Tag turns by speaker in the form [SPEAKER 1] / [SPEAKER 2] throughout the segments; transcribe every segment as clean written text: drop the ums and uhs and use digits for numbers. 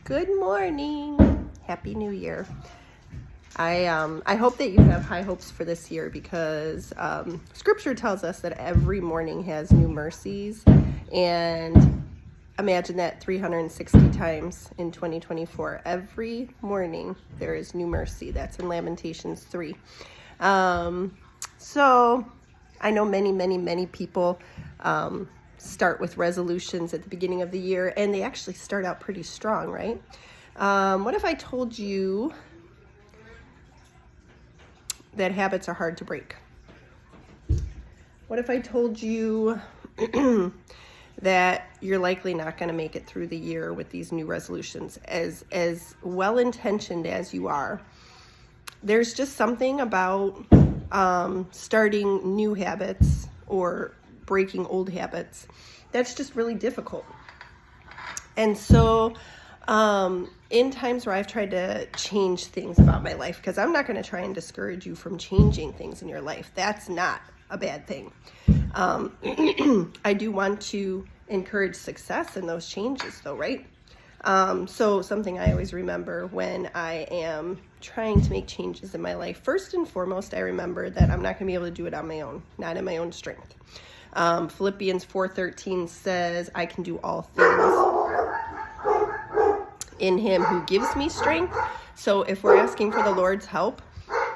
[SPEAKER 1] Good morning. Happy New Year. I hope that you have high hopes for this year because Scripture tells us that every morning has new mercies, and imagine that 360 times in 2024. Every morning there is new mercy. That's in Lamentations 3. So I know many people start with resolutions at the beginning of the year, and they actually start out pretty strong, right? What if I told you that habits are hard to break? What if I told you that you're likely not going to make it through the year with these new resolutions? As well-intentioned as you are, there's just something about starting new habits or breaking old habits that's just really difficult. And so in times where I've tried to change things about my life, because I'm not going to try and discourage you from changing things in your life. That's not a bad thing. I do want to encourage success in those changes though, right? So something I always remember when I am trying to make changes in my life, first and foremost, I remember that I'm not going to be able to do it on my own, not in my own strength. Philippians 4:13 says, I can do all things in him who gives me strength. So if we're asking for the Lord's help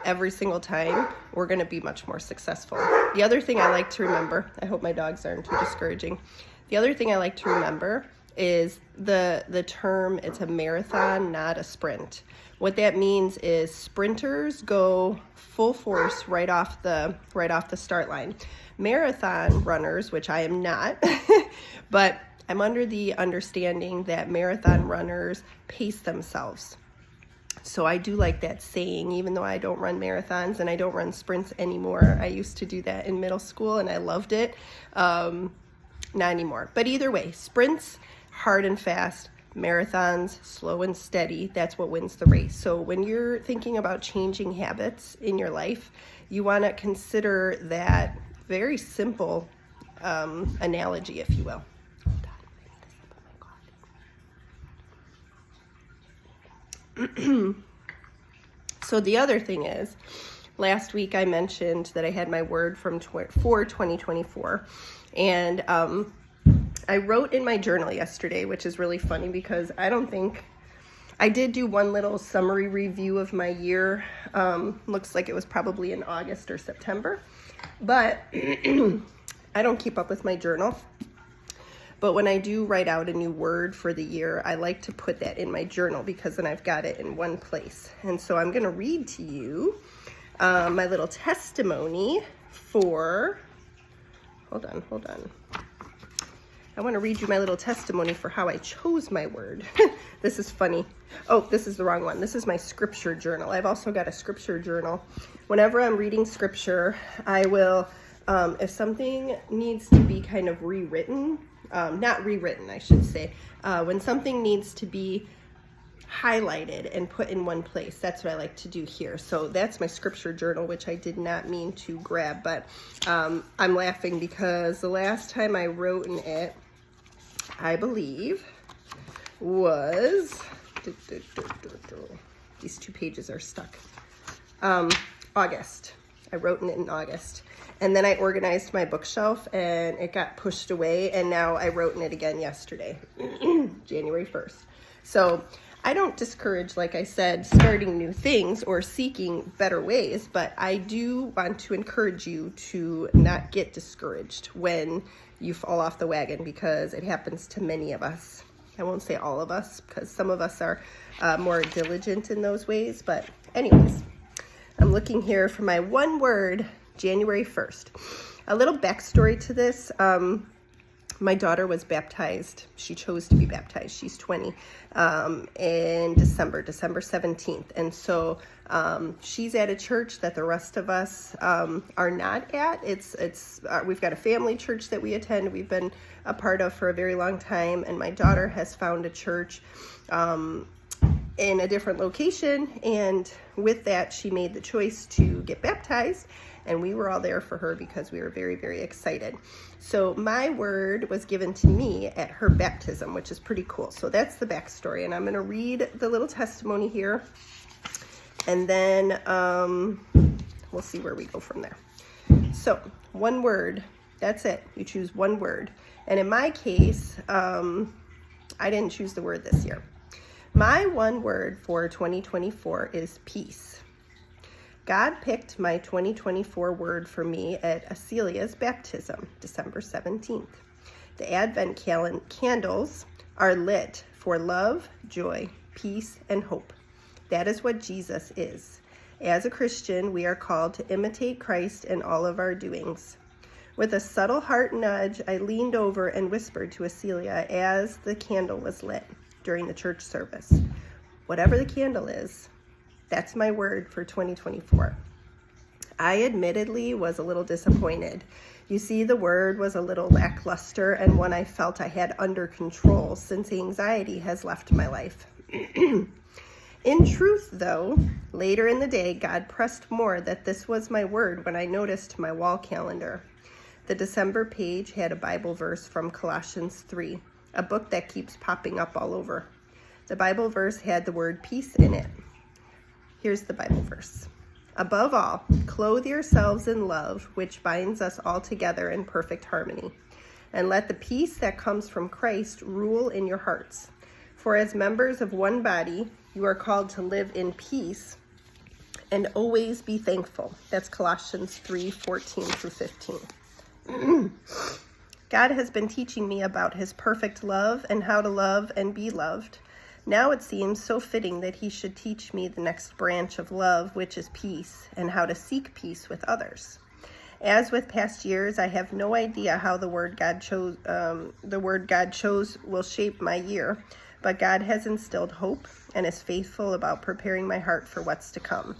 [SPEAKER 1] every single time, we're going to be much more successful. The other thing I like to remember, I hope my dogs aren't too discouraging. The other thing I like to remember is the term, it's a marathon, not a sprint. What that means is sprinters go full force right off the start line. Marathon runners, which I am not, but I'm under the understanding that marathon runners pace themselves. So I do like that saying, even though I don't run marathons and I don't run sprints anymore. I used to do that in middle school and I loved it. Not anymore. But either way, sprints, hard and fast, marathons, slow and steady, that's what wins the race. So when you're thinking about changing habits in your life, you want to consider that very simple analogy, if you will. So the other thing is, last week I mentioned that I had my word for 2024, and I wrote in my journal yesterday, which is really funny because I did do one little summary review of my year. Looks like it was probably in August or September, but I don't keep up with my journal. But when I do write out a new word for the year, I like to put that in my journal because then I've got it in one place. And so I'm going to read to you my little testimony for, hold on. I want to read you my little testimony for how I chose my word. This is funny. Oh, this is the wrong one. This is my scripture journal. I've also got a scripture journal. Whenever I'm reading scripture, I will, if something needs to be kind of rewritten, not rewritten, I should say, when something needs to be highlighted and put in one place, that's what I like to do here. So that's my scripture journal, which I did not mean to grab, but I'm laughing because the last time I wrote in it, I believe, was, these 2 pages are stuck, August. I wrote in it in August. And then I organized my bookshelf and it got pushed away, and now I wrote in it again yesterday, January 1st. So I don't discourage, like I said, starting new things or seeking better ways, but I do want to encourage you to not get discouraged when you fall off the wagon, because it happens to many of us. I won't say all of us, because some of us are more diligent in those ways, but anyways, I'm looking here for my one word, January 1st. A little backstory to this. My daughter was baptized. She chose to be baptized. She's 20 in December 17th. And so she's at a church that the rest of us are not at. We've got a family church that we attend. We've been a part of for a very long time. And my daughter has found a church in a different location, and with that she made the choice to get baptized, and we were all there for her because we were very, very excited. So my word was given to me at her baptism, which is pretty cool. So that's the backstory, and I'm going to read the little testimony here, and then we'll see where we go from there. So one word, that's it. You choose one word. And in my case, I didn't choose the word this year. My one word for 2024 is peace. God picked my 2024 word for me at Acelia's baptism, December 17th. The Advent candles are lit for love, joy, peace, and hope. That is what Jesus is. As a Christian, we are called to imitate Christ in all of our doings. With a subtle heart nudge, I leaned over and whispered to Acelia as the candle was lit during the church service. Whatever the candle is, that's my word for 2024. I admittedly was a little disappointed. You see, the word was a little lackluster and one I felt I had under control since anxiety has left my life. In truth, though, later in the day, God pressed more that this was my word when I noticed my wall calendar. The December page had a Bible verse from Colossians 3, a book that keeps popping up all over. The Bible verse had the word peace in it. Here's the Bible verse. Above all, clothe yourselves in love, which binds us all together in perfect harmony. And let the peace that comes from Christ rule in your hearts. For as members of one body, you are called to live in peace and always be thankful. That's Colossians 3:14 through 15. God has been teaching me about his perfect love and how to love and be loved. Now it seems so fitting that he should teach me the next branch of love, which is peace, and how to seek peace with others. As with past years, I have no idea how the word God chose will shape my year, but God has instilled hope and is faithful about preparing my heart for what's to come.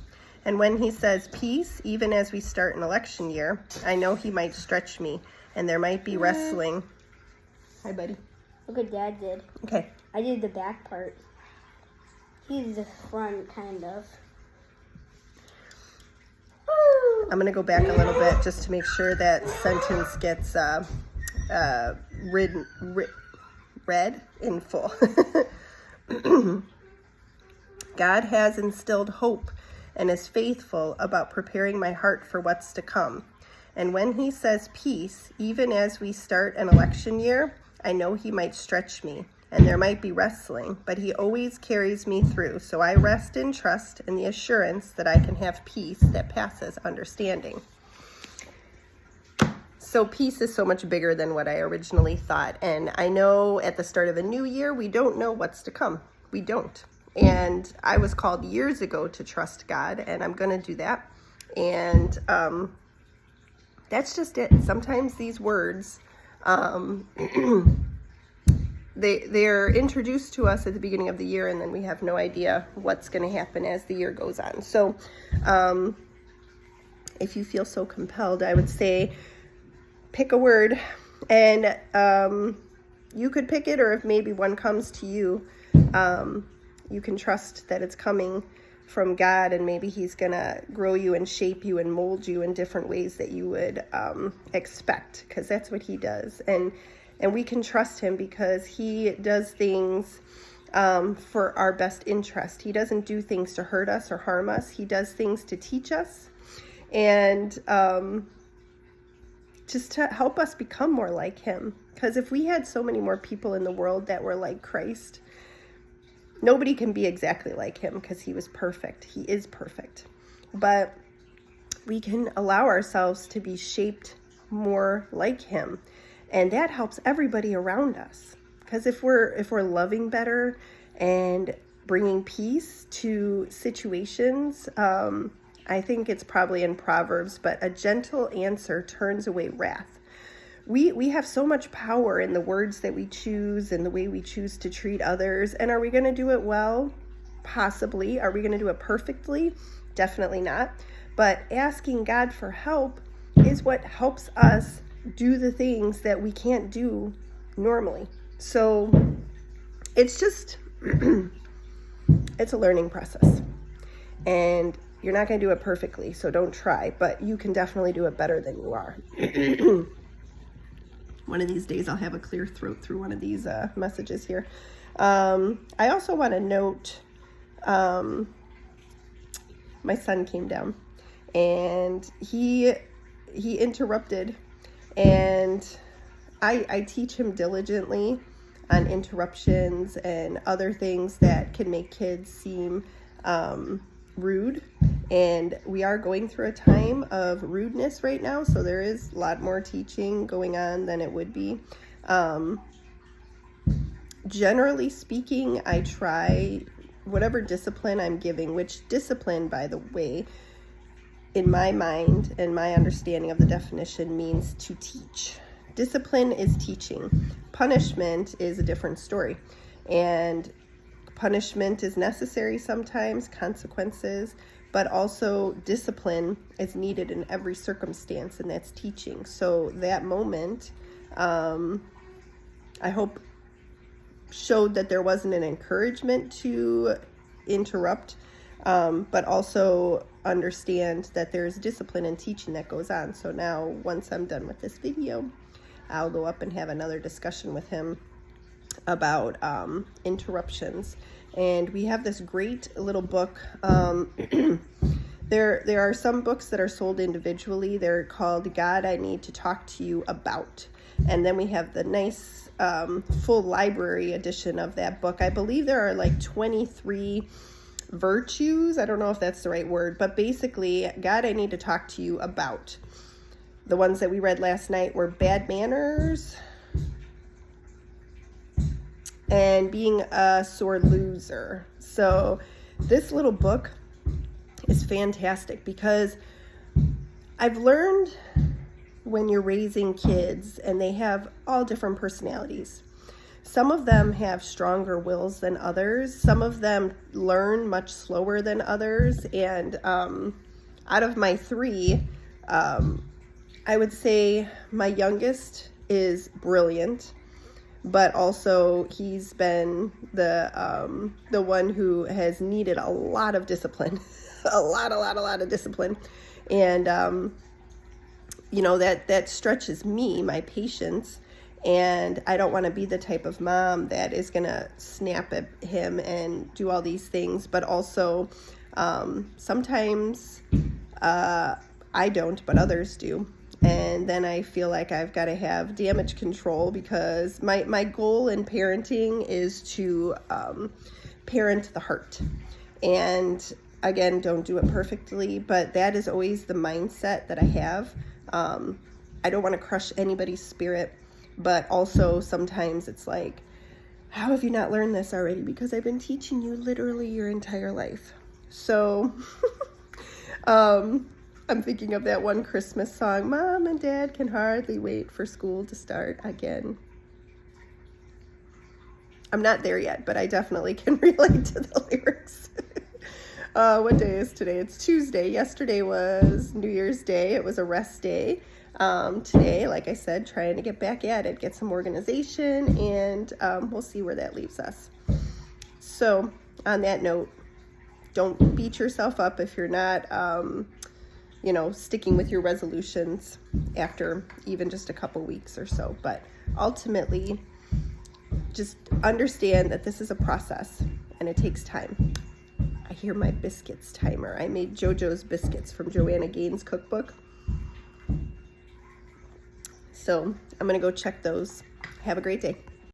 [SPEAKER 1] And when he says peace, even as we start an election year, I know he might stretch me, and there might be wrestling. Hi, buddy.
[SPEAKER 2] Look what Dad did.
[SPEAKER 1] Okay.
[SPEAKER 2] I did the back part. He did the front, kind of.
[SPEAKER 1] I'm going to go back a little bit just to make sure that sentence gets read in full. God has instilled hope and is faithful about preparing my heart for what's to come. And when he says peace, even as we start an election year, I know he might stretch me, and there might be wrestling, but he always carries me through. So I rest in trust and the assurance that I can have peace that passes understanding. So peace is so much bigger than what I originally thought. And I know at the start of a new year, we don't know what's to come. We don't. And I was called years ago to trust God, and I'm going to do that. And that's just it. Sometimes these words, they're introduced to us at the beginning of the year, and then we have no idea what's going to happen as the year goes on. So if you feel so compelled, I would say pick a word, and you could pick it, or if maybe one comes to you, you can trust that it's coming from God, and maybe he's going to grow you and shape you and mold you in different ways that you would expect, because that's what he does. And we can trust him because he does things for our best interest. He doesn't do things to hurt us or harm us. He does things to teach us and just to help us become more like him. Because if we had so many more people in the world that were like Christ, nobody can be exactly like him because he was perfect. He is perfect. But we can allow ourselves to be shaped more like him. And that helps everybody around us. Because if we're loving better and bringing peace to situations, I think it's probably in Proverbs, but a gentle answer turns away wrath. We have so much power in the words that we choose and the way we choose to treat others. And are we going to do it well? Possibly. Are we going to do it perfectly? Definitely not. But asking God for help is what helps us do the things that we can't do normally. So it's just it's a learning process. And you're not going to do it perfectly, so don't try, but you can definitely do it better than you are. One of these days I'll have a clear throat through one of these messages here. I also want to note, my son came down and he interrupted, and I teach him diligently on interruptions and other things that can make kids seem rude. And we are going through a time of rudeness right now, so there is a lot more teaching going on than it would be. Generally speaking, I try whatever discipline I'm giving, which discipline, by the way, in my mind and my understanding of the definition, means to teach. Discipline is teaching. Punishment is a different story. And punishment is necessary sometimes, consequences, but also discipline is needed in every circumstance, and that's teaching. So that moment, I hope, showed that there wasn't an encouragement to interrupt, but also understand that there's discipline and teaching that goes on. So now, once I'm done with this video, I'll go up and have another discussion with him about interruptions. And we have this great little book. There are some books that are sold individually. They're called God, I Need to Talk to You About. And then we have the nice full library edition of that book. I believe there are like 23 virtues. I don't know if that's the right word, but basically, God, I Need to Talk to You About. The ones that we read last night were bad manners and being a sore loser. So this little book is fantastic, because I've learned when you're raising kids and they have all different personalities. Some of them have stronger wills than others. Some of them learn much slower than others. And out of my three, I would say my youngest is brilliant, but also he's been the one who has needed a lot of discipline, a lot of discipline. And, you know, that stretches me, my patience. And I don't want to be the type of mom that is going to snap at him and do all these things. But also, sometimes I don't, but others do. And then I feel like I've got to have damage control, because my goal in parenting is to parent the heart. And again, don't do it perfectly, but that is always the mindset that I have. I don't want to crush anybody's spirit, but also sometimes it's like, how have you not learned this already? Because I've been teaching you literally your entire life. So I'm thinking of that one Christmas song, Mom and Dad can hardly wait for school to start again. I'm not there yet, but I definitely can relate to the lyrics. What day is today? It's Tuesday. Yesterday was New Year's Day. It was a rest day. Today, like I said, trying to get back at it, get some organization, and we'll see where that leaves us. So on that note, don't beat yourself up if you're not sticking with your resolutions after even just a couple weeks or so. But ultimately, just understand that this is a process and it takes time. I hear my biscuits timer. I made JoJo's biscuits from Joanna Gaines' cookbook. So I'm going to go check those. Have a great day.